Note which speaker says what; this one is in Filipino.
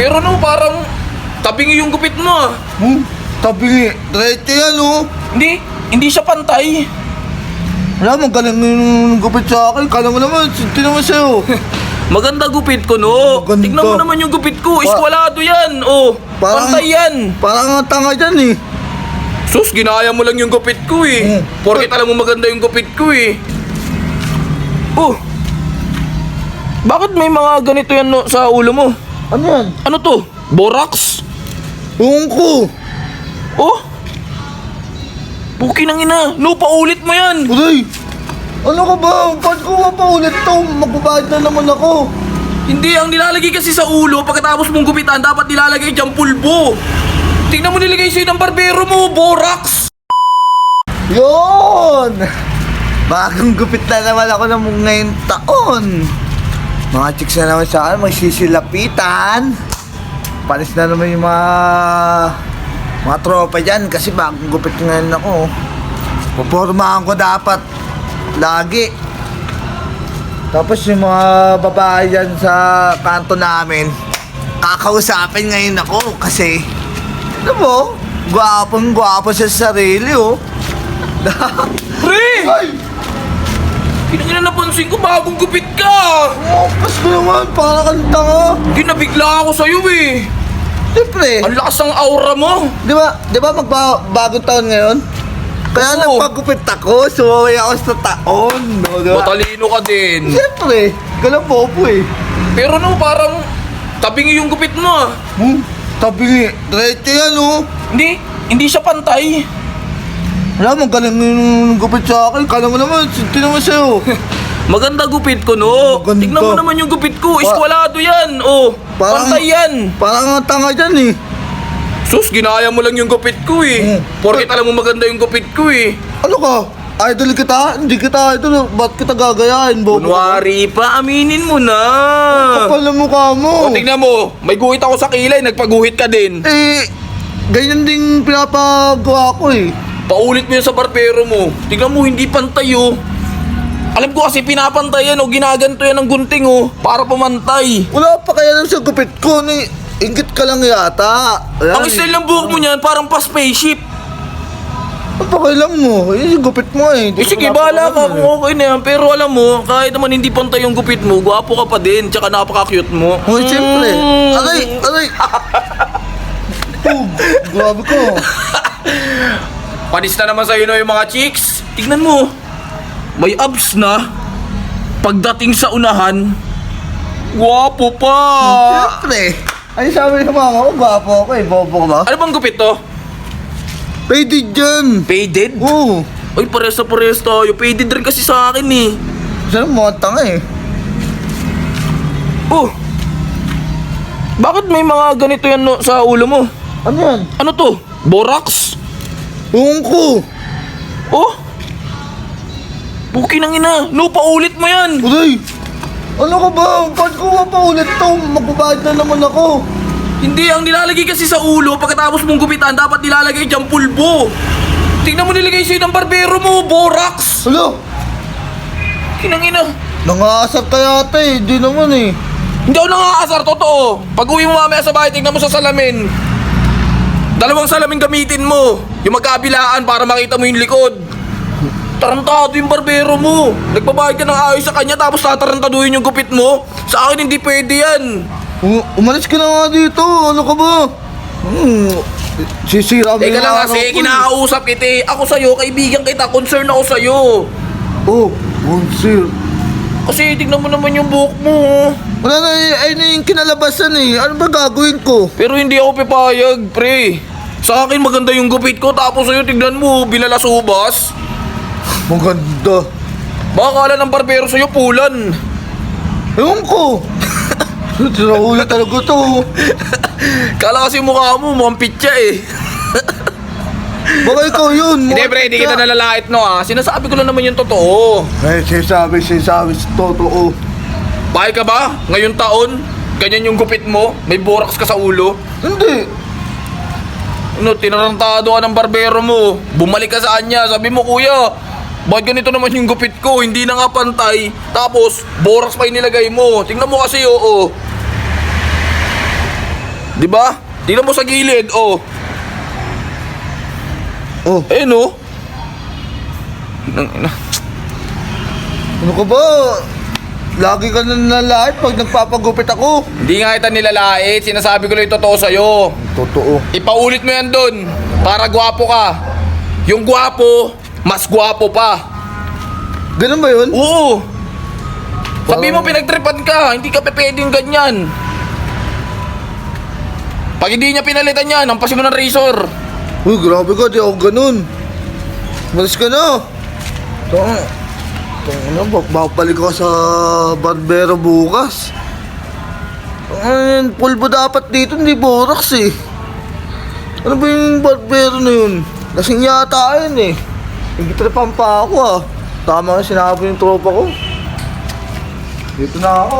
Speaker 1: Pero no, parang tabingi yung gupit mo ah.
Speaker 2: Tabi, diretso yan oh.
Speaker 1: Hindi siya pantay.
Speaker 2: Wala, magaling yung gupit sa akin. Kala mo naman, sinti naman sa'yo.
Speaker 1: Maganda gupit ko, no?
Speaker 2: Maganda.
Speaker 1: Tignan mo naman yung gupit ko. Eskwalado yan. Oh, pantay yan.
Speaker 2: Parang ang tanga dyan eh.
Speaker 1: Sus, ginaya mo lang yung gupit ko eh. Porket alam mo maganda yung gupit ko eh. Oh, bakit may mga ganito yan no, sa ulo mo?
Speaker 2: Ano yan?
Speaker 1: Ano to? Borax?
Speaker 2: Ewan ko.
Speaker 1: Oh, puki ng ina. No, paulit mo yan.
Speaker 2: Uday, ano ka ba? Ba't ko pa ulit to? Magbabayad na naman ako.
Speaker 1: Hindi, ang nilalagay kasi sa ulo, pagkatapos mong gupitan, dapat nilalagay dyan pulbo. Tingnan mo nilagay sa'yo ng barbero mo, borax.
Speaker 2: Yun! Bagong gupit na naman ako ng ngayong taon. Mga chicks na naman sa akin, magsisilapitan. Panis na naman yung mga tropa dyan kasi bagong gupit ngayon ako. Pupormahan ko dapat lagi. Tapos yung mga babae dyan sa kanto namin, kakausapin ngayon ako kasi, ano mo, gwapong-gwapo sa sarili oh.
Speaker 1: Pre!
Speaker 2: Ay!
Speaker 1: Kinangina napansin ko, bagong gupit ka.
Speaker 2: Oh, Pasko naman, para kang tanga.
Speaker 1: Hindi, nabigla ako sa'yo eh.
Speaker 2: Siyempre,
Speaker 1: Ang lakas ng aura mo.
Speaker 2: di ba magbagong taon ngayon? Kaya
Speaker 1: Oo.
Speaker 2: nagpagupit ako, sumaway ako sa taon. No, diba?
Speaker 1: Matalino ka din.
Speaker 2: Siyempre, ganun popo eh.
Speaker 1: Pero no, parang tabingi yung gupit mo ah.
Speaker 2: Tabi, diretso yan oh.
Speaker 1: Hindi siya pantay.
Speaker 2: Wala, magaling yung gupit sa akin. Kala mo naman, sinti naman sa'yo.
Speaker 1: Maganda gupit ko, no?
Speaker 2: Maganda.
Speaker 1: Tignan mo naman yung gupit ko. Eskwalado yan. Oh, pantay yan.
Speaker 2: Parang ang tanga dyan eh.
Speaker 1: Sus, ginaya mo lang yung gupit ko eh. Porket alam mo maganda yung gupit ko eh.
Speaker 2: Ano ka? Idol kita? Hindi kita idol. Ba't kita gagayahin, bobo?
Speaker 1: Kunwari pa, aminin mo na.
Speaker 2: Kapal na mukha mo.
Speaker 1: O, tignan mo. May guhit ako sa kilay. Nagpaguhit ka din.
Speaker 2: Eh, ganyan din pinapagawa ko eh.
Speaker 1: Paulit mo yan sa barbero mo. Tignan mo, hindi pantay oh. Alam ko kasi pinapantay yan o ginaganto yan ng gunting oh. Para pumantay.
Speaker 2: Wala pa kaya lang sa gupit ko. Ingit ka lang yata. Ayan,
Speaker 1: Ang style ng buhok mo niyan, parang pa spaceship.
Speaker 2: Ano pa kailang mo? Yung gupit mo eh. Hindi
Speaker 1: Eh
Speaker 2: ko
Speaker 1: sige,
Speaker 2: pinapagawa
Speaker 1: bahala ka
Speaker 2: eh.
Speaker 1: kung okay na yan. Pero alam mo, kahit naman hindi pantay yung gupit mo, gwapo ka pa din. Tsaka napaka-cute mo.
Speaker 2: Oh, siyempre. Aray! Oh, grabe ko.
Speaker 1: Panis na naman sa'yo no yung mga chicks. Tignan mo. May abs na. Pagdating sa unahan, gwapo pa.
Speaker 2: Siyempre. Ay, sabi ng mama ko, gwapo ako eh. Bobo ka ba?
Speaker 1: Ano bang gupit to?
Speaker 2: Pwede dyan.
Speaker 1: Faded?
Speaker 2: Oo.
Speaker 1: Ay, pares na pares tayo. Faded rin kasi sa akin eh.
Speaker 2: Saan mo tanga eh?
Speaker 1: Oh. Bakit may mga ganito yan no, sa ulo mo?
Speaker 2: Ano yan?
Speaker 1: Ano to? Borax?
Speaker 2: Ewan ko.
Speaker 1: Oh. Puki ng ina. No, paulit mo yan.
Speaker 2: Uday, ano ka ba? Ba't ko pa ulit to? Magbabayad na naman ako.
Speaker 1: Hindi, ang nilalagay kasi sa ulo, pagkatapos mong gupitan, dapat nilalagay dyan pulbo. Tingnan mo nilagay sa'yo ng barbero mo, borax.
Speaker 2: Hala,
Speaker 1: Kinangina.
Speaker 2: nangasar ka yata eh. Di naman eh.
Speaker 1: Hindi ako nakakasar, totoo. Pag uwi mo mamaya sa bahay, tingnan mo sa salamin. Dalawang salamin gamitin mo. Yung magkabilaan para makita mo yung likod. Tarantado yung barbero mo. Nagbabayad ka ng ayos sa kanya tapos tatarantaduhin yung gupit mo. Sa akin hindi pwede yan.
Speaker 2: Umalis ka na nga dito. Ano ka ba? Sisira mo
Speaker 1: Teka
Speaker 2: yung
Speaker 1: lang
Speaker 2: araw
Speaker 1: kasi,
Speaker 2: ko eh.
Speaker 1: kinakausap kita eh. Ako sa'yo, kaibigan kita, concern ako sa'yo.
Speaker 2: Oh, sir.
Speaker 1: Kasi tignan mo naman yung buhok mo. oh.
Speaker 2: Wala na ay na yung kinalabasan eh. Ano ba gagawin ko?
Speaker 1: Pero hindi ako pipayag, pre. Sa akin maganda yung gupit ko, tapos sa'yo tignan mo, binalasubas.
Speaker 2: Maganda.
Speaker 1: Baka kala ng barbero sa'yo, pulan.
Speaker 2: Ewan ko. Siraulo talaga to.
Speaker 1: Kala kasi mukha mo, mukhang pitya eh.
Speaker 2: Baka ikaw yun.
Speaker 1: Hindi, pre, hindi kita nalalait, no, ah. Sinasabi ko lang naman yung totoo.
Speaker 2: Eh, sinasabi sa totoo.
Speaker 1: Bakit ka ba? Ngayong taon, ganyan yung gupit mo, may borax ka sa ulo.
Speaker 2: Hindi.
Speaker 1: Ano, tinarantado ka ng barbero mo. Bumalik ka sa kanya, sabi mo, kuya, bakit ganito naman yung gupit ko? Hindi na nga pantay. Tapos, borax pa yung nilagay mo. Tingnan mo kasi, oo. Di ba? Tingnan mo sa gilid, oh.
Speaker 2: Oh,
Speaker 1: Ayun, oh.
Speaker 2: ano ka ba? Lagi ka na nalait pag nagpapagupit ako.
Speaker 1: Hindi nga kita nilalait. Sinasabi ko lang yung totoo sa'yo.
Speaker 2: Totoo.
Speaker 1: Ipaulit mo yan dun. Para gwapo ka. Yung gwapo, mas gwapo pa.
Speaker 2: Ganun ba yun?
Speaker 1: Oo. Sabi mo
Speaker 2: Parang-
Speaker 1: pinagtripan ka. Hindi ka pwedeng ganyan. Pag hindi niya pinalitan yan, hampasin mo ng razor.
Speaker 2: Uy, grabe ka, di ako ganun. Malis ka na. Ano, babalik ako sa barbero bukas. Pulbo dapat dito, hindi borax eh. Ano ba yung barbero na yun? Lasing yata yun eh. Nagtitripan pa ako ah. Tama na sinabi yung tropa ko. Dito na ako.